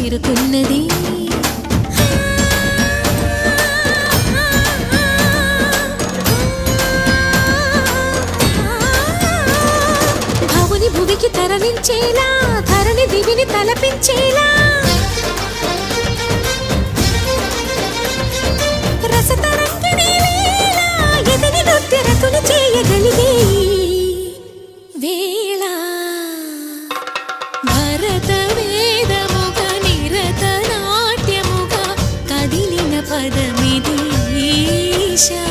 చేరుకున్నది భవుని భువికి తరలించేలా ధరణి దివిని తలపించేలా రసతరంగిణి లీల ఎదిని నృత్యరతులు చేయగలిగే వేళ భరత వేదముగ నిరత నాట్యముగా కదిలిన పదమిది ఈశా